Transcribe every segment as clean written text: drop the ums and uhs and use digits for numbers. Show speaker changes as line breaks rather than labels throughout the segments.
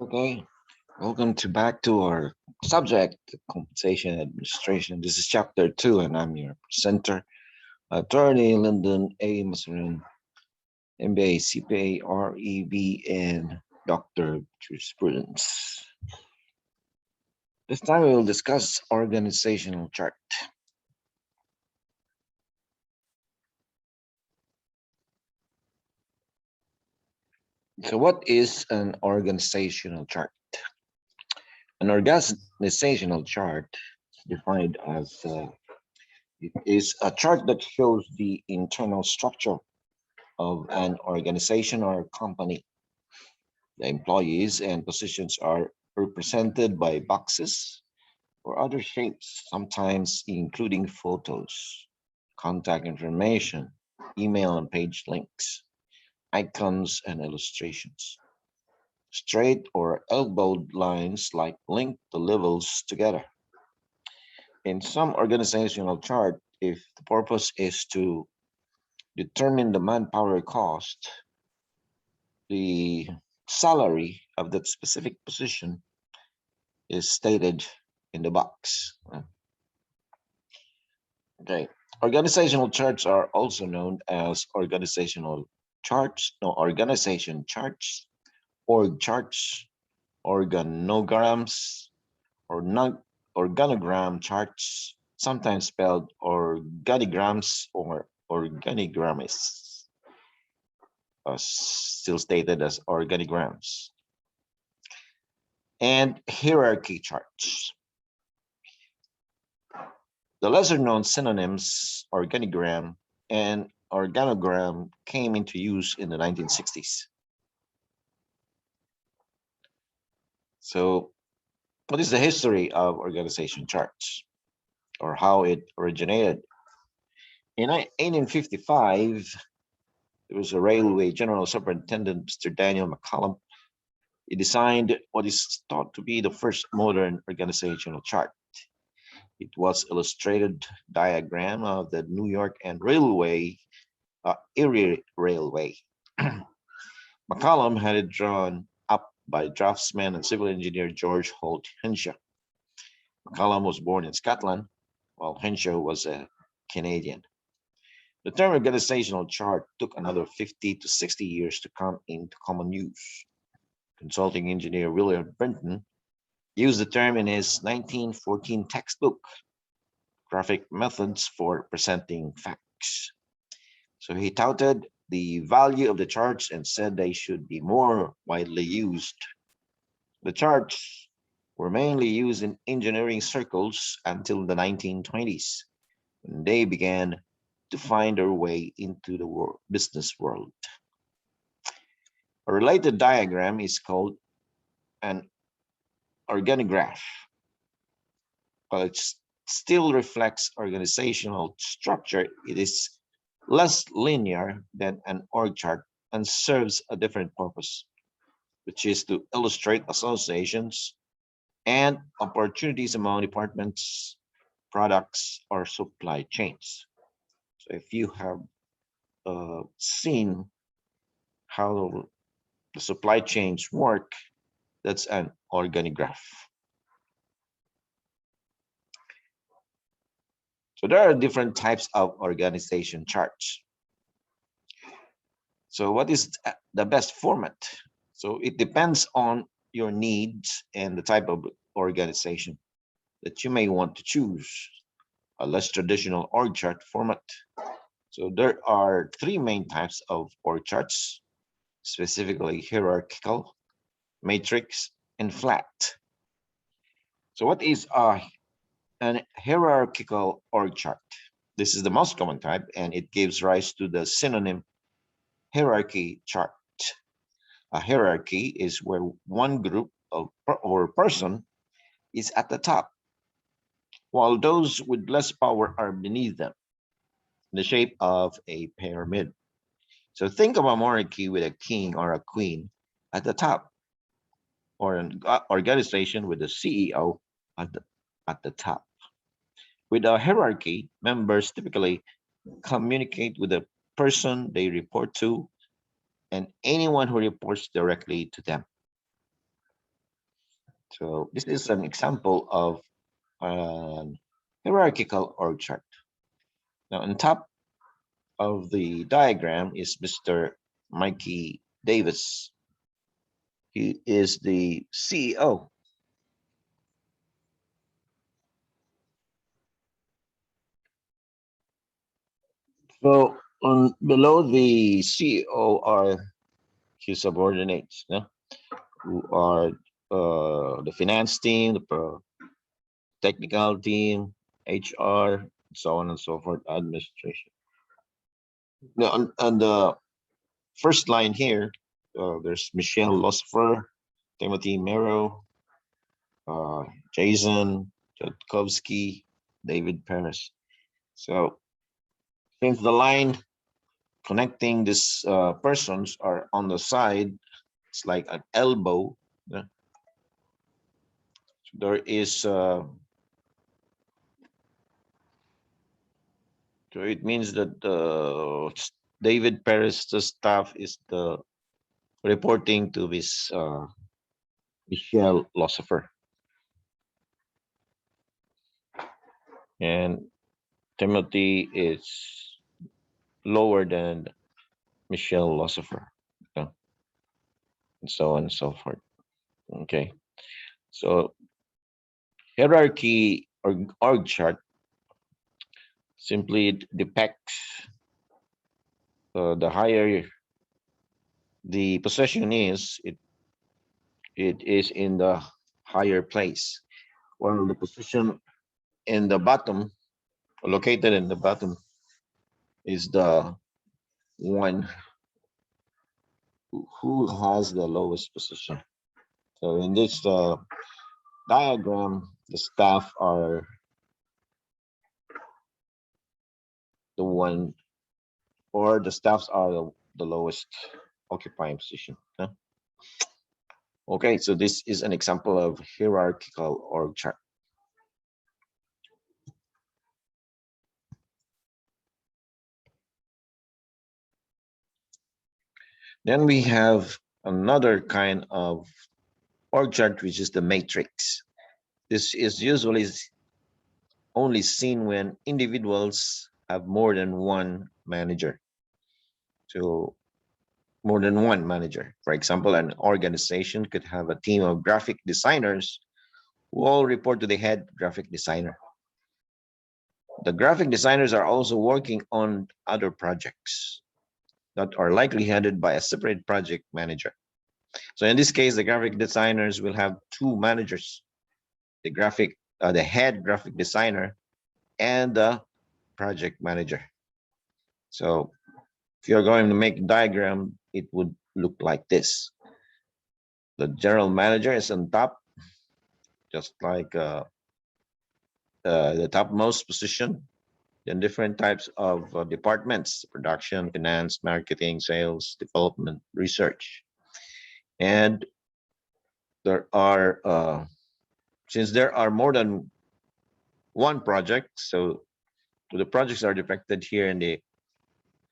Okay, welcome to back to our subject, compensation administration. This is chapter 2, and I'm your presenter, attorney Lyndon A. Masarin, MBA, CPA, REB, and Doctor of Jurisprudence. This time we will discuss organizational chart. So, what is an organizational chart? An organizational chart is defined as it is a chart that shows the internal structure of an organization or company. The employees and positions are represented by boxes or other shapes, sometimes including photos, contact information, email and page links, icons, and illustrations. Straight or elbowed lines like link the levels together. In some organizational chart, if the purpose is to determine the manpower cost, the salary of that specific position is stated in the box. Okay. Organizational charts are also known as organizational charts, no, organization charts, org charts, organograms, or non organogram charts, sometimes spelled organigrams or organigrams, still stated as organigrams, and hierarchy charts. The lesser known synonyms organigram and organogram came into use in the 1960s. So, what is the history of organization charts or how it originated? In 1855, there was a railway general superintendent, Mr. Daniel McCallum. He designed what is thought to be the first modern organizational chart. It was illustrated diagram of the New York and Railway, Erie Railway. McCollum had it drawn up by draftsman and civil engineer George Holt Henshaw. McCollum was born in Scotland, while Henshaw was a Canadian. The term organizational chart took another 50 to 60 years to come into common use. Consulting engineer William Brinton used the term in his 1914 textbook, Graphic Methods for Presenting Facts. So he touted the value of the charts and said they should be more widely used. The charts were mainly used in engineering circles until the 1920s, when they began to find their way into the business world. A related diagram is called an organograph. While it still reflects organizational structure, it is less linear than an org chart and serves a different purpose, which is to illustrate associations and opportunities among departments, products, or supply chains. So if you have seen how the supply chains work, that's an organigraph. So there are different types of organization charts. So what is the best format? So it depends on your needs and the type of organization that you may want to choose. A less traditional org chart format. So there are three main types of org charts, specifically hierarchical, matrix, and flat. So what is an hierarchical org chart? This is the most common type, and it gives rise to the synonym hierarchy chart. A hierarchy is where one group of or person is at the top, while those with less power are beneath them, in the shape of a pyramid. So think of a monarchy with a king or a queen at the top, or an organization with a CEO at the top. With a hierarchy, members typically communicate with the person they report to and anyone who reports directly to them. So this is an example of an hierarchical org chart. Now, on top of the diagram is Mr. Mikey Davis. He is the CEO. So on below the CEO are his subordinates, yeah, who are the finance team, the technical team, HR, so on and so forth, administration. Now, on the first line here, there's Michelle Losfer, Timothy Mero, uh, Jason Jodkowski, David Paris. So since the line connecting these persons are on the side, it's like an elbow. Yeah. There is, so it means that David Paris, the staff, is the reporting to this Michelle Losser, and Timothy is lower than Michelle Losser, yeah, and so on and so forth. Okay, so hierarchy or org chart simply depicts the higher the position is, it is in the higher place, while the position in the bottom, located in the bottom, is the one who has the lowest position. So in this diagram, the staff are the one, or the staffs are the lowest occupying position. Huh? Okay, so this is an example of hierarchical org chart. Then we have another kind of org chart, which is the matrix. This is usually only seen when individuals have more than one manager. So more than one manager. For example, an organization could have a team of graphic designers who all report to the head graphic designer. The graphic designers are also working on other projects that are likely headed by a separate project manager. So in this case, the graphic designers will have two managers, the head graphic designer and the project manager. So if you're going to make a diagram, it would look like this. The general manager is on top, just like the topmost position. Then different types of departments: production, finance, marketing, sales, development, research. And there are, since there are more than one project, so the projects are depicted here in the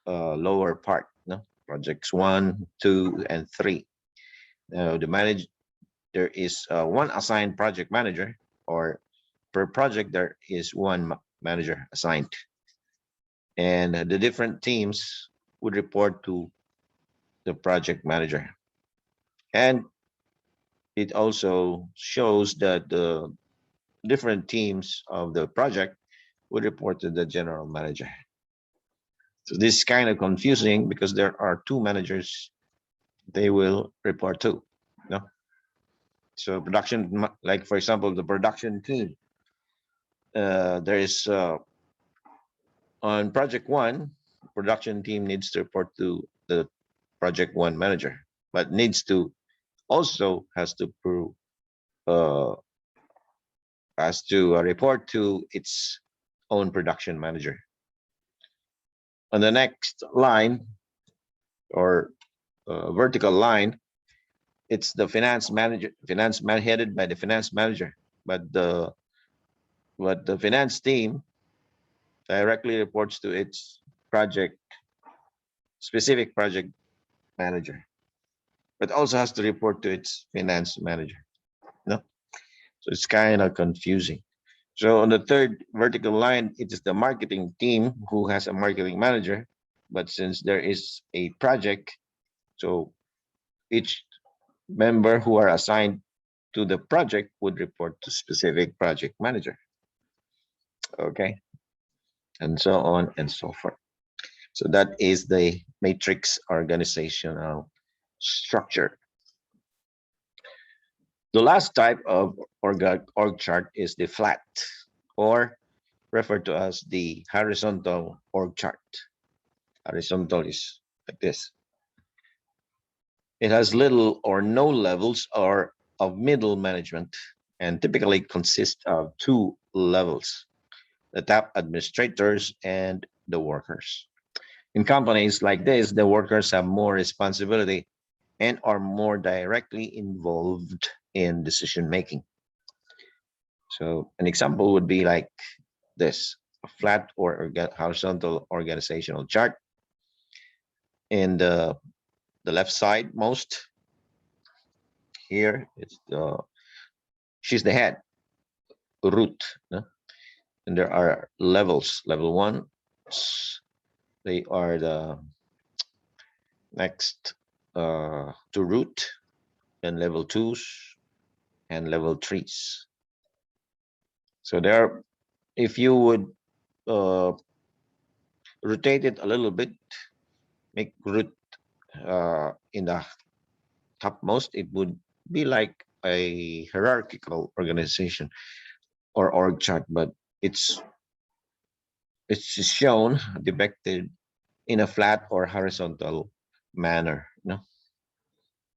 lower part, no? Projects 1, 2, and 3. Now there is one assigned project manager, or per project there is one manager assigned, and the different teams would report to the project manager. And it also shows that the different teams of the project would report to the general manager. So this is kind of confusing because there are two managers they will report to. No? So production, like for example, the production team, there is on project 1, production team needs to report to the project 1 manager, but needs to also has to prove has to report to its own production manager. On the next line, or vertical line, it's the finance manager, headed by the finance manager, but the finance team directly reports to its specific project manager, but also has to report to its finance manager. No? So it's kind of confusing. So on the third vertical line, it is the marketing team who has a marketing manager. But since there is a project, so each member who are assigned to the project would report to specific project manager. Okay. And so on and so forth. So that is the matrix organizational structure. The last type of org chart is the flat, or referred to as the horizontal org chart. Horizontal is like this. It has little or no levels or of middle management and typically consists of two levels, the top administrators and the workers. In companies like this, the workers have more responsibility and are more directly involved in decision making. So an example would be like this: a flat or horizontal organizational chart. In the left side most, here it's she's the head, root, no? And there are levels. Level one, they are the next to root, and level twos and level threes. So there, if you would uh, rotate it a little bit, make root in the topmost, it would be like a hierarchical organization or org chart, but it's it's shown depicted in a flat or horizontal manner, no?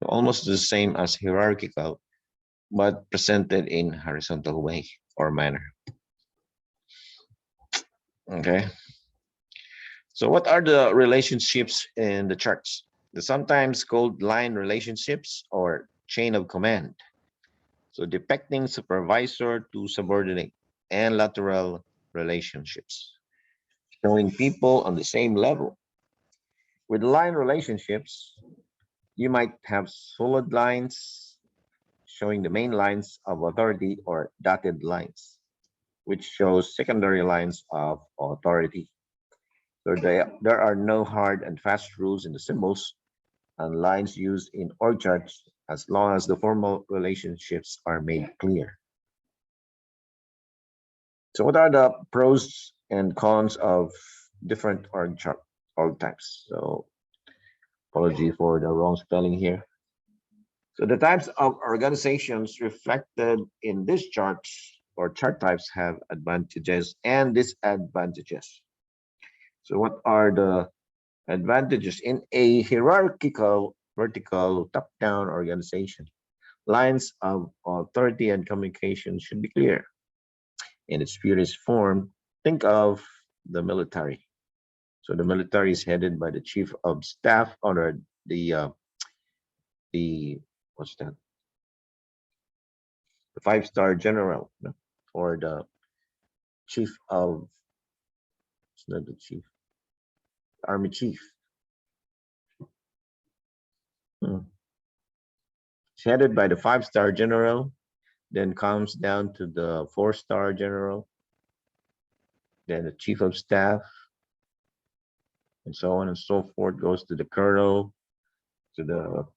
Almost the same as hierarchical, but presented in horizontal way or manner. Okay. So what are the relationships in the charts? The sometimes called line relationships or chain of command. So depicting supervisor to subordinate and lateral relationships, showing people on the same level. With line relationships, you might have solid lines showing the main lines of authority or dotted lines, which shows secondary lines of authority. So there are no hard and fast rules in the symbols and lines used in org charts as long as the formal relationships are made clear. So what are the pros and cons of different org types? So apology for the wrong spelling here. So the types of organizations reflected in these charts or chart types have advantages and disadvantages. So what are the advantages in a hierarchical, vertical, top-down organization? Lines of authority and communication should be clear. In its purest form, think of the military. So the military is headed by the chief of staff or the what's that? The five-star general, no? Or the chief of, it's not the chief, the army chief. Hmm. It's headed by the five-star general, then comes down to the four-star general, then the chief of staff, and so on and so forth, goes to the colonel, to the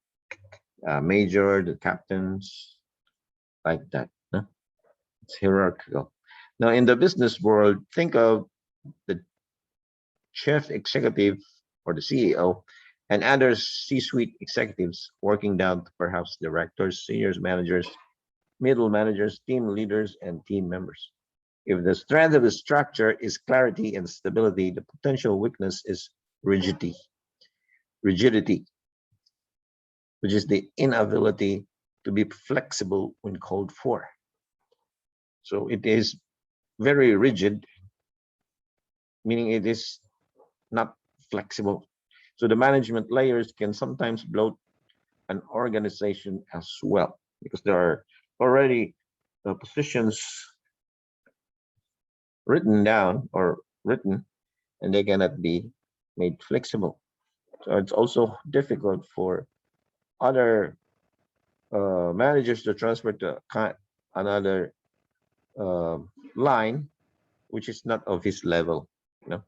major, the captains, like that. No? It's hierarchical. Now, in the business world, think of the chief executive or the CEO and other C-suite executives working down to perhaps directors, senior managers, middle managers, team leaders, and team members. If the strength of the structure is clarity and stability, the potential weakness is rigidity. Rigidity, which is the inability to be flexible when called for. So it is very rigid, meaning it is not flexible. So the management layers can sometimes bloat an organization as well, because there are already positions written down or written, and they cannot be made flexible. So it's also difficult for other managers to transfer to another uh, line which is not of his level, you know.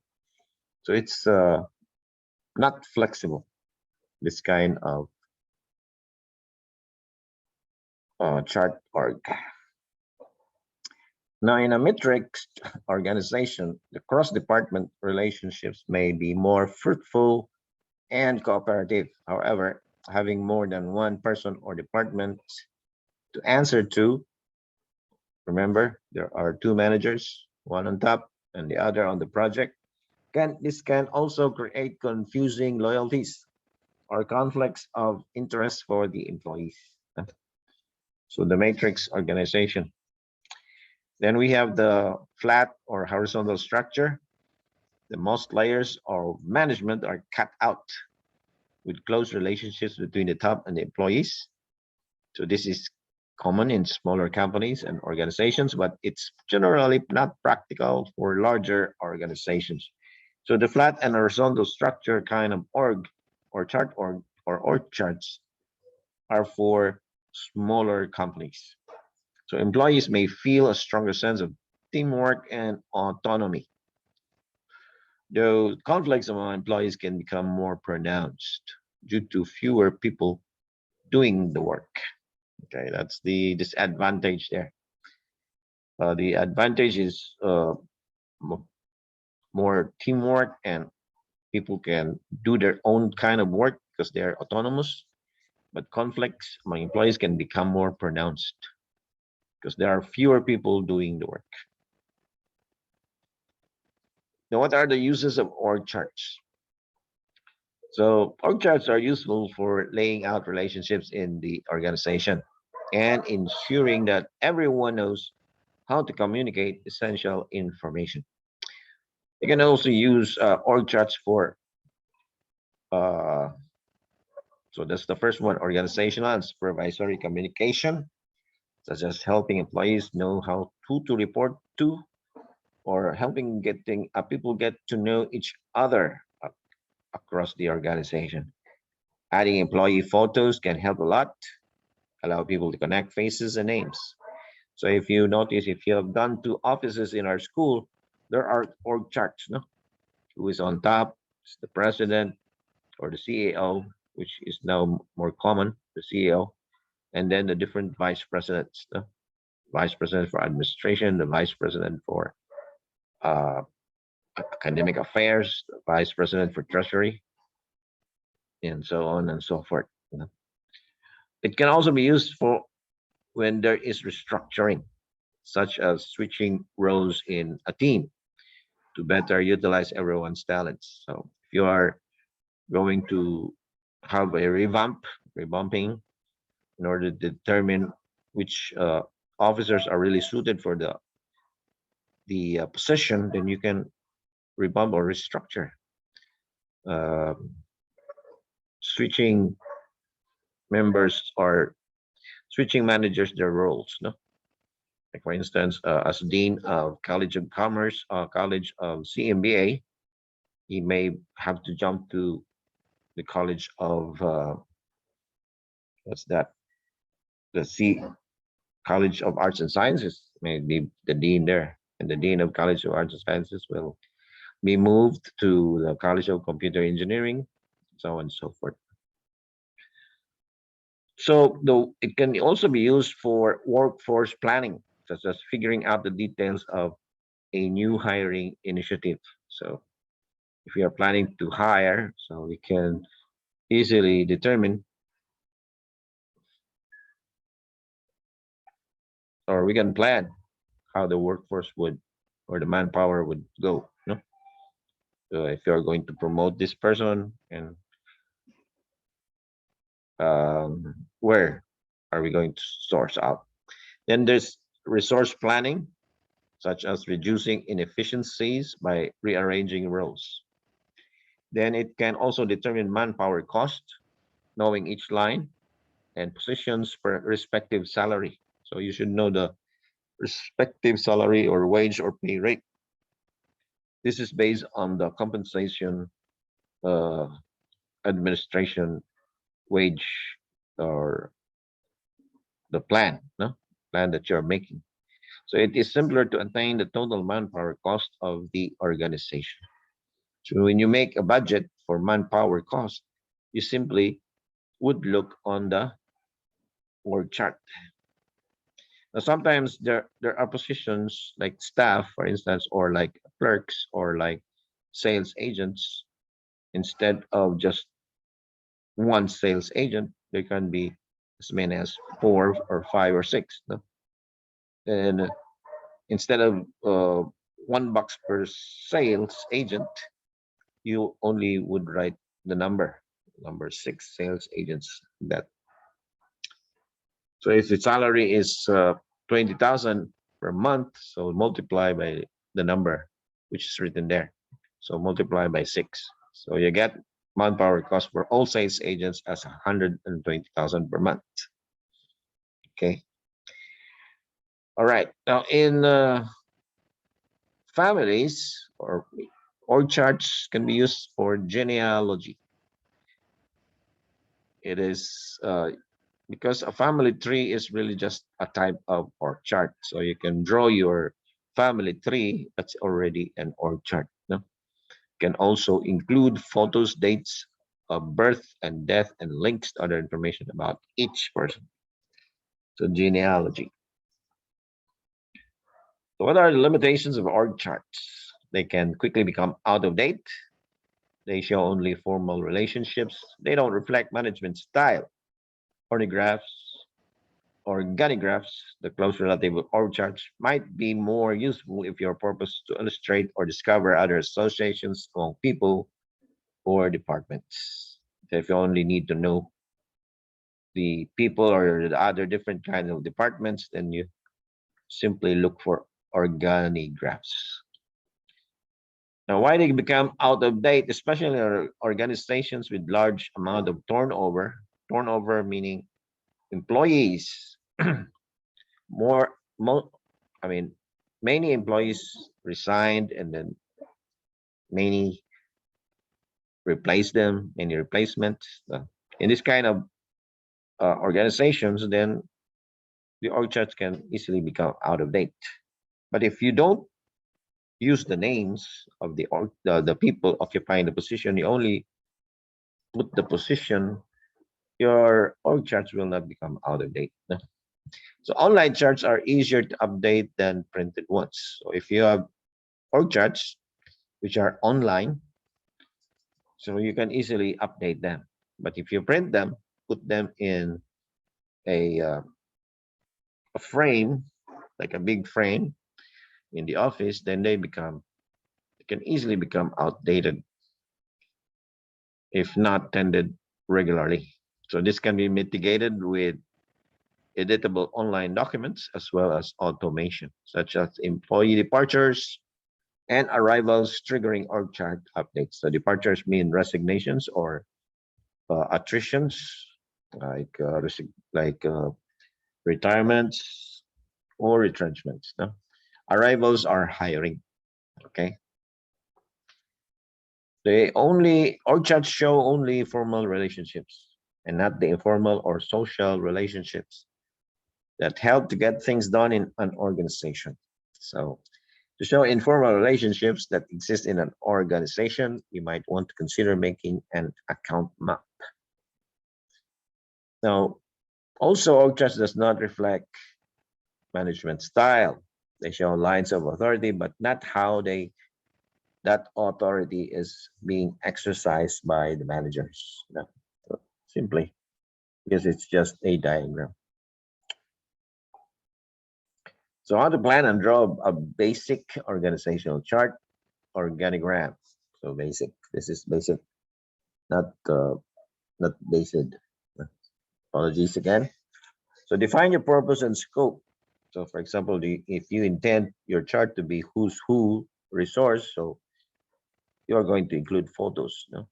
So it's not flexible. This kind of chart org. Now, in a matrix organization, the cross-department relationships may be more fruitful and cooperative. However, having more than one person or department to answer to, remember, there are two managers, one on top and the other on the project. This can also create confusing loyalties or conflicts of interest for the employees. So the matrix organization. Then we have the flat or horizontal structure. The most layers of management are cut out with close relationships between the top and the employees. So this is common in smaller companies and organizations, but it's generally not practical for larger organizations. So the flat and horizontal structure kind of org or chart or org charts are for smaller companies. So employees may feel a stronger sense of teamwork and autonomy, though conflicts among employees can become more pronounced due to fewer people doing the work. Okay, that's the disadvantage there. The advantage is more teamwork and people can do their own kind of work because they're autonomous. But conflicts among employees can become more pronounced because there are fewer people doing the work. Now, what are the uses of org charts? So org charts are useful for laying out relationships in the organization and ensuring that everyone knows how to communicate essential information. You can also use org charts for, uh, so that's the first one, organizational and supervisory communication, such as helping employees know how to report to or helping getting people get to know each other across the organization. Adding employee photos can help a lot, allow people to connect faces and names. So if you notice, if you have done two offices in our school, there are org charts, no? Who is on top, is the president or the CEO, which is now more common, the CEO, and then the different vice presidents, no? Vice president for administration, the vice president for uh, academic affairs, the vice president for treasury, and so on and so forth. You know? It can also be used for when there is restructuring, such as switching roles in a team to better utilize everyone's talents. So if you are going to have a revamping in order to determine which officers are really suited for the position, then you can revamp or restructure, uh, switching members or switching managers their roles. No, like for instance, as dean of College of Commerce, College of CMBA, he may have to jump to the College of what's that? The C College of Arts and Sciences may be the dean there, and the dean of College of Arts and Sciences will be moved to the College of Computer Engineering, so on and so forth. So though it can also be used for workforce planning, such as figuring out the details of a new hiring initiative. So if we are planning to hire, so we can easily determine or we can plan how the workforce would or the manpower would go. No? So if you're going to promote this person and where are we going to source out? Then there's resource planning, such as reducing inefficiencies by rearranging roles. Then it can also determine manpower cost, knowing each line and positions per respective salary. So you should know the respective salary or wage or pay rate. This is based on the compensation uh, administration wage or the plan, no? plan that you're making. So it is simpler to attain the total manpower cost of the organization. So when you make a budget for manpower cost, you simply would look on the org chart. Now, sometimes there are positions like staff, for instance, or like clerks or like sales agents. Instead of just one sales agent, there can be as many as four or five or six. No? And instead of $1 per sales agent, you only would write the number six sales agents. That so if the salary is 20,000 per month, so multiply by the number which is written there. So multiply by six. So you get manpower cost for all sales agents as 120,000 per month. Okay. All right. Now in families or org charts can be used for genealogy. It is because a family tree is really just a type of org chart. So you can draw your family tree. That's already an org chart. No? Can also include photos, dates of birth and death, and links to other information about each person. So genealogy. So what are the limitations of org charts? They can quickly become out of date. They show only formal relationships. They don't reflect management style. Organographs organographs, the close relative of org charts, might be more useful if your purpose is to illustrate or discover other associations among people or departments. So if you only need to know the people or the other different kinds of departments, then you simply look for organographs. Now, why they become out of date, especially organizations with large amount of turnover. Turnover meaning employees. more, mo- I mean, many employees resigned, and then many replace them, many replacements. In this kind of organizations, then the org charts can easily become out of date. But if you don't use the names of the people occupying the position, you only put the position, your org charts will not become out of date. No? So online charts are easier to update than printed ones. So if you have org charts which are online, so you can easily update them. But if you print them, put them in a, uh, a frame, like a big frame in the office, then they can easily become outdated if not tended regularly. So this can be mitigated with editable online documents as well as automation, such as employee departures and arrivals triggering org chart updates. So departures mean resignations or attritions, like retirements or retrenchments. No? Arrivals are hiring. Okay. They only org charts show only formal relationships and not the informal or social relationships that help to get things done in an organization. So to show informal relationships that exist in an organization, you might want to consider making an account map. Now, also org charts does not reflect management style. They show lines of authority, but not how that authority is being exercised by the managers. No, simply because it's just a diagram. So how to plan and draw a basic organizational chart, organogram. So basic. This is basic, not basic. Apologies again. So define your purpose and scope. So for example, if you intend your chart to be who's who resource, so you are going to include photos, no?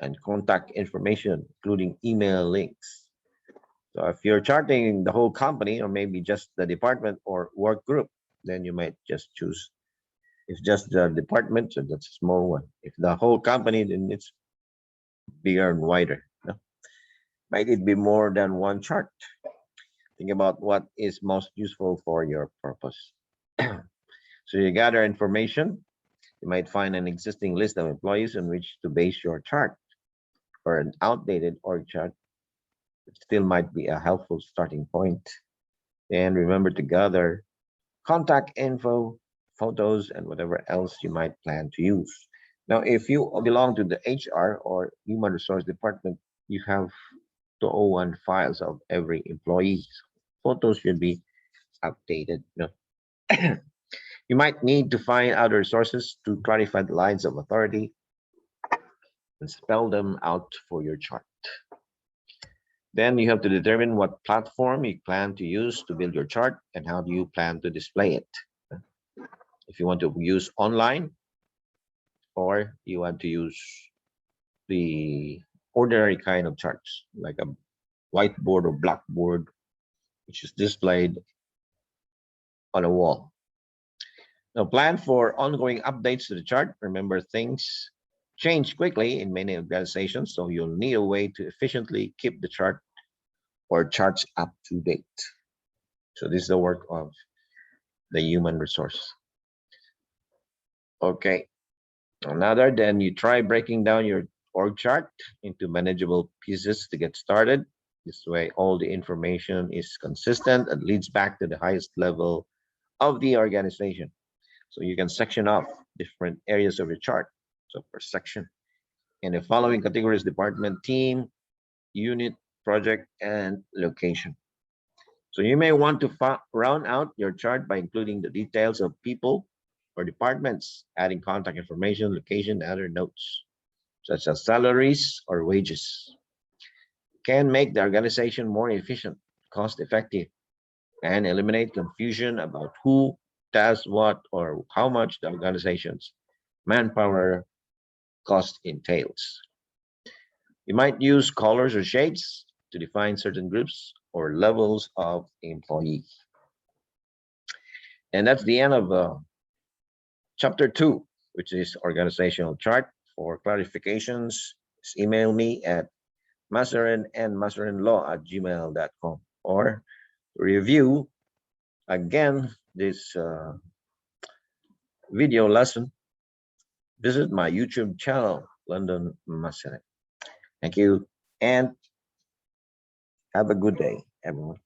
And contact information, including email links. So if you're charting the whole company or maybe just the department or work group, then you might just choose. If just the department, so that's a small one. If the whole company, then it's bigger and wider. No? Might it be more than one chart? Think about what is most useful for your purpose. So you gather information. You might find an existing list of employees on which to base your chart, or an outdated org chart. It still might be a helpful starting point. And remember to gather contact info, photos, and whatever else you might plan to use. Now, if you belong to the HR or human resource department, you have 201 files of every employee. Photos should be updated. You might need to find other sources to clarify the lines of authority and spell them out for your chart. Then you have to determine what platform you plan to use to build your chart and how do you plan to display it. If you want to use online or you want to use the ordinary kind of charts, like a whiteboard or blackboard, which is displayed on a wall. Now, plan for ongoing updates to the chart. Remember, things change quickly in many organizations, so you'll need a way to efficiently keep the chart or charts up to date. So this is the work of the human resource. Okay. Another, then you try breaking down your org chart into manageable pieces to get started. This way, all the information is consistent and leads back to the highest level of the organization. So you can section off different areas of your chart. So per section. And the following categories: department, team, unit, project, and location. So you may want to round out your chart by including the details of people or departments, adding contact information, location, and other notes, such as salaries or wages. Can make the organization more efficient, cost effective, and eliminate confusion about who does what or how much the organization's manpower cost entails. You might use colors or shapes to define certain groups or levels of employees. And that's the end of chapter 2, which is organizational chart. For clarifications, email me at maserenlaw@gmail.com, or review again this video lesson, visit my YouTube channel, London Maseren. Thank you, and have a good day, everyone.